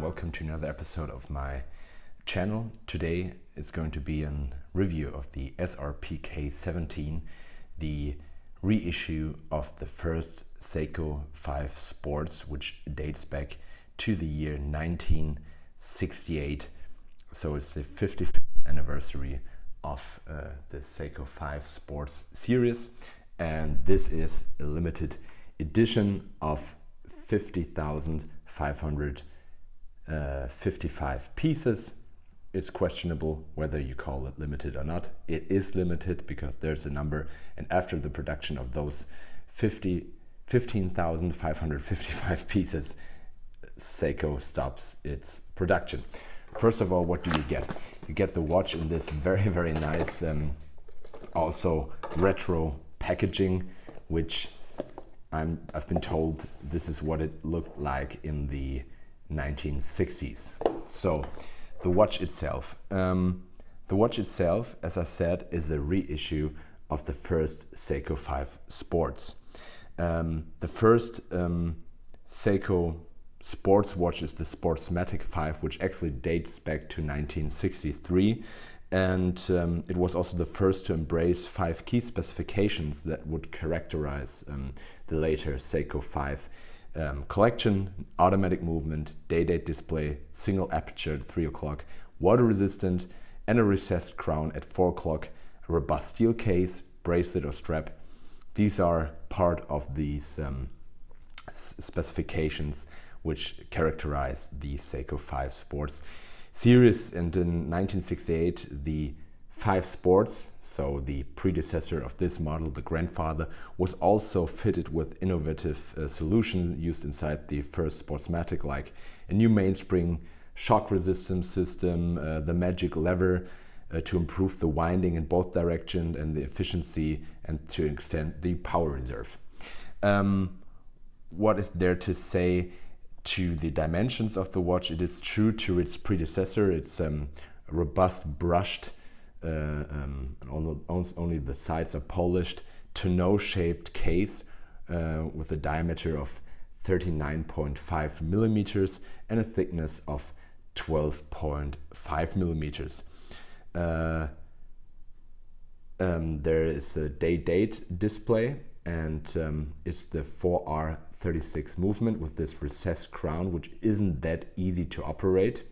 welcome to another episode of my channel. Today is going to be a review of the SRPK17, the reissue of the first Seiko 5 Sports, which dates back to the year 1968. So it's the 55th anniversary of the Seiko 5 Sports series, and this is a limited edition of 50,555 pieces. It's questionable whether you call it limited or not. It is limited because there's a number, and after the production of those 15,555 pieces, Seiko stops its production. First of all, what do you get? You get the watch in this very, very nice, also retro packaging, which I've been told this is what it looked like in the 1960s. So the watch itself, as I said, is a reissue of the first Seiko 5 Sports. The first Seiko sports watch is the Sportsmatic 5, which actually dates back to 1963. And it was also the first to embrace 5 key specifications that would characterize the later Seiko 5 collection: automatic movement, day-date display, single aperture at 3 o'clock, water resistant, and a recessed crown at 4 o'clock, a robust steel case, bracelet or strap. These are part of these specifications which characterize the Seiko 5 Sports series. And in 1968, the 5 Sports, so the predecessor of this model, the grandfather, was also fitted with innovative solutions used inside the first Sportsmatic, like a new mainspring, shock resistance system, the magic lever to improve the winding in both directions and the efficiency, and to extend the power reserve. What is there to say to the dimensions of the watch? It is true to its predecessor. It's a robust brushed, only the sides are polished, tonneau shaped case with a diameter of 39.5 millimeters and a thickness of 12.5 millimeters. There is a day-date display, and it's the 4R36 movement with this recessed crown, which isn't that easy to operate.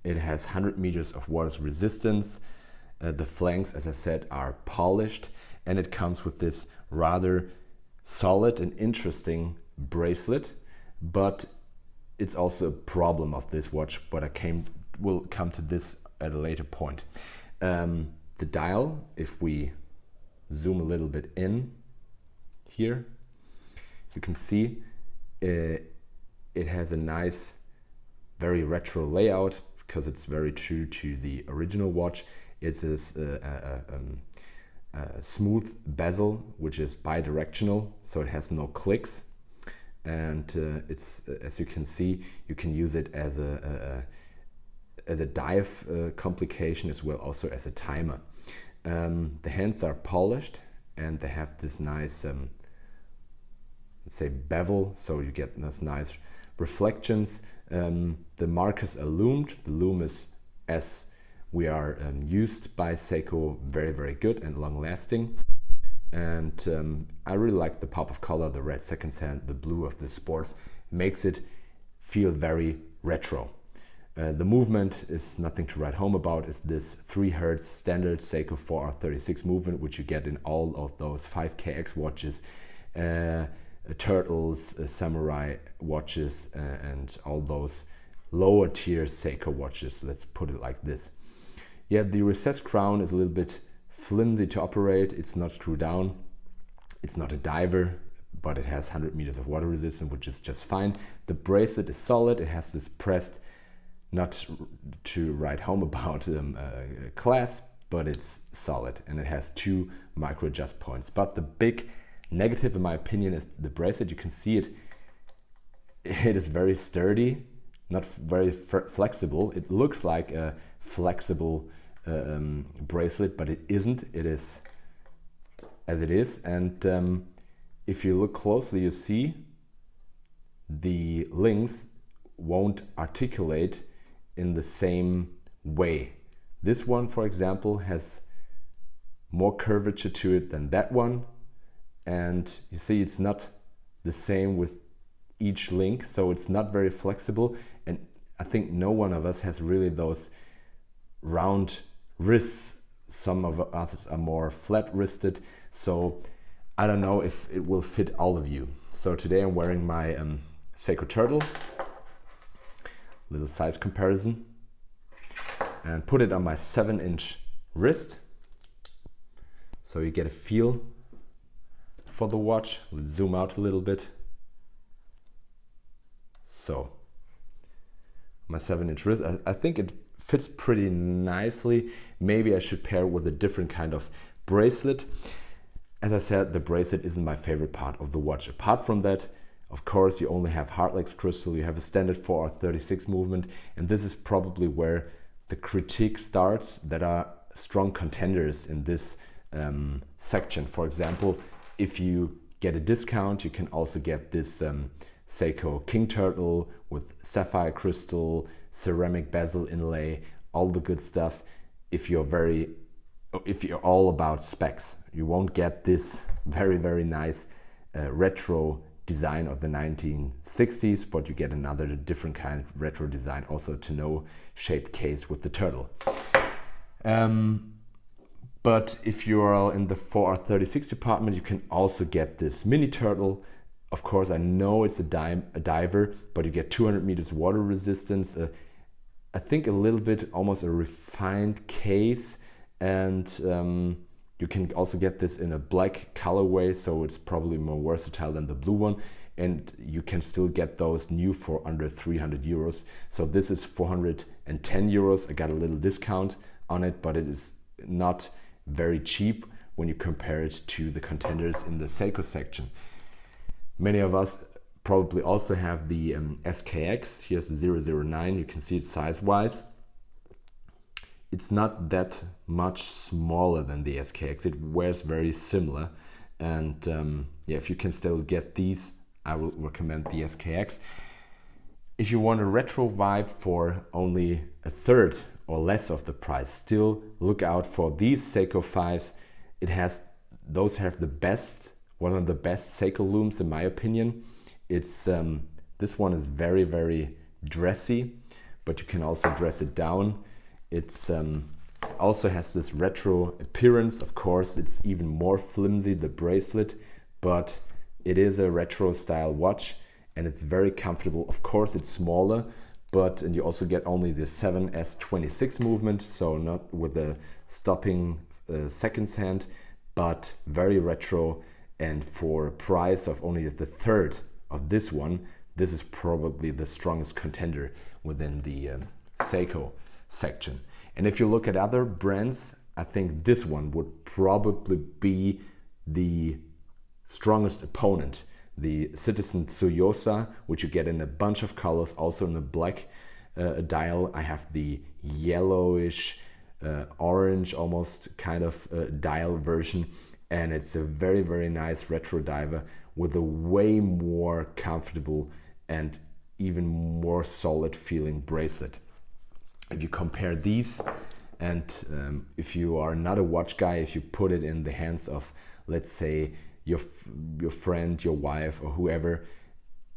It has 100 meters of water resistance. The flanks, as I said, are polished, and it comes with this rather solid and interesting bracelet. But it's also a problem of this watch, but will come to this at a later point. The dial, if we zoom a little bit in here, you can see it has a nice, very retro layout, because it's very true to the original watch. It's a smooth bezel, which is bi-directional, so it has no clicks. And it's, as you can see, you can use it as a dive complication as well, also as a timer. The hands are polished, and they have this nice, let's say, bevel, so you get this nice reflections. The markers are loomed. The loom is, as we are used by Seiko, very, very good and long lasting. And I really like the pop of color, the red second hand, the blue of the Sports, makes it feel very retro. The movement is nothing to write home about. It's this 3 Hz standard Seiko 4R36 movement, which you get in all of those 5KX watches, Turtles, Samurai watches, and all those lower tier Seiko watches, let's put it like this. Yeah, the recessed crown is a little bit flimsy to operate. It's not screwed down. It's not a diver, but it has 100 meters of water resistance, which is just fine. The bracelet is solid. It has this pressed, not to write home about, clasp, but it's solid, and it has 2 micro adjust points. But the big negative, in my opinion, is the bracelet. You can see it is very sturdy, not very flexible. It looks like a flexible bracelet, but it isn't. It is as it is. And if you look closely, you see the links won't articulate in the same way. This one, for example, has more curvature to it than that one, and you see it's not the same with each link, so it's not very flexible, and I think no one of us has really those round wrists. Some of us are more flat wristed, so I don't know if it will fit all of you. So today I'm wearing my Seiko Turtle, little size comparison, and put it on my 7-inch wrist so you get a feel for the watch. Let's zoom out a little bit. So my 7-inch wrist, I think it fits pretty nicely. Maybe I should pair with a different kind of bracelet. As I said, the bracelet isn't my favorite part of the watch. Apart from that, of course, you only have hardlex crystal, you have a standard 4R36 movement, and this is probably where the critique starts that are strong contenders in this section. For example, if you get a discount, you can also get this Seiko King Turtle with sapphire crystal, ceramic bezel inlay, all the good stuff. If you're all about specs, you won't get this very, very nice retro design of the 1960s, but you get another different kind of retro design, also to no shaped case with the turtle. But if you're in the 4R36 department, you can also get this mini turtle. Of course, I know it's a diver, but you get 200 meters water resistance. I think a little bit almost a refined case, and you can also get this in a black colorway, so it's probably more versatile than the blue one, and you can still get those new for under 300 euros. So this is 410 euros. I got a little discount on it, but it is not very cheap when you compare it to the contenders in the Seiko section. Many of us probably also have the SKX. Here's the 009. You can see it size-wise. It's not that much smaller than the SKX. It wears very similar. And yeah, if you can still get these, I will recommend the SKX. If you want a retro vibe for only a third or less of the price, still look out for these Seiko 5s. Those have the best, one of the best Seiko looms in my opinion. It's this one is very, very dressy, but you can also dress it down. It's also has this retro appearance. Of course, it's even more flimsy, the bracelet, but it is a retro style watch and it's very comfortable. Of course, it's smaller, and you also get only the 7S26 movement, so not with the stopping seconds hand, but very retro. And for a price of only the third of this one, this is probably the strongest contender within the Seiko section. And if you look at other brands, I think this one would probably be the strongest opponent. The Citizen Tsuyosa, which you get in a bunch of colors, also in a black dial. I have the yellowish, orange, almost kind of dial version. And it's a very, very nice retro diver with a way more comfortable and even more solid feeling bracelet. If you compare these, and if you are not a watch guy, if you put it in the hands of, let's say, your friend, your wife, or whoever,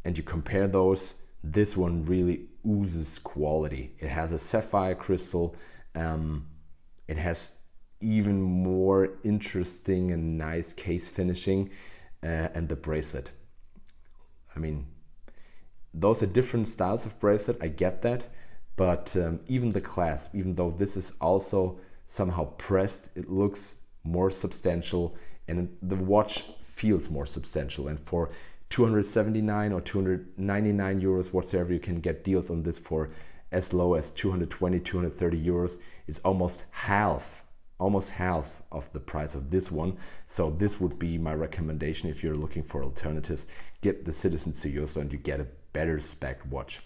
and you compare those, this one really oozes quality. It has a sapphire crystal. It has even more interesting and nice case finishing, and the bracelet. I mean, those are different styles of bracelet, I get that, but even the clasp, even though this is also somehow pressed, it looks more substantial and the watch feels more substantial. And for 279 or 299 euros whatsoever, you can get deals on this for as low as 220, 230 euros. It's almost half of the price of this one. So this would be my recommendation if you're looking for alternatives. Get the Citizen Tsuyosa and you get a better spec watch.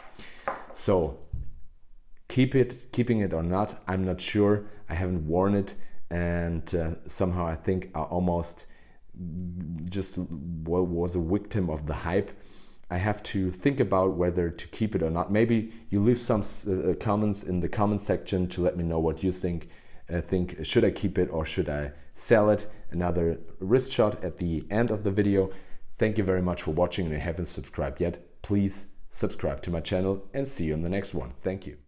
So keeping it or not, I'm not sure. I haven't worn it, and somehow I think I almost just was a victim of the hype. I have to think about whether to keep it or not. Maybe you leave some comments in the comment section to let me know what you think. Should I keep it or should I sell it? Another wrist shot at the end of the video. Thank you very much for watching, and if you haven't subscribed yet, please subscribe to my channel and see you in the next one. Thank you.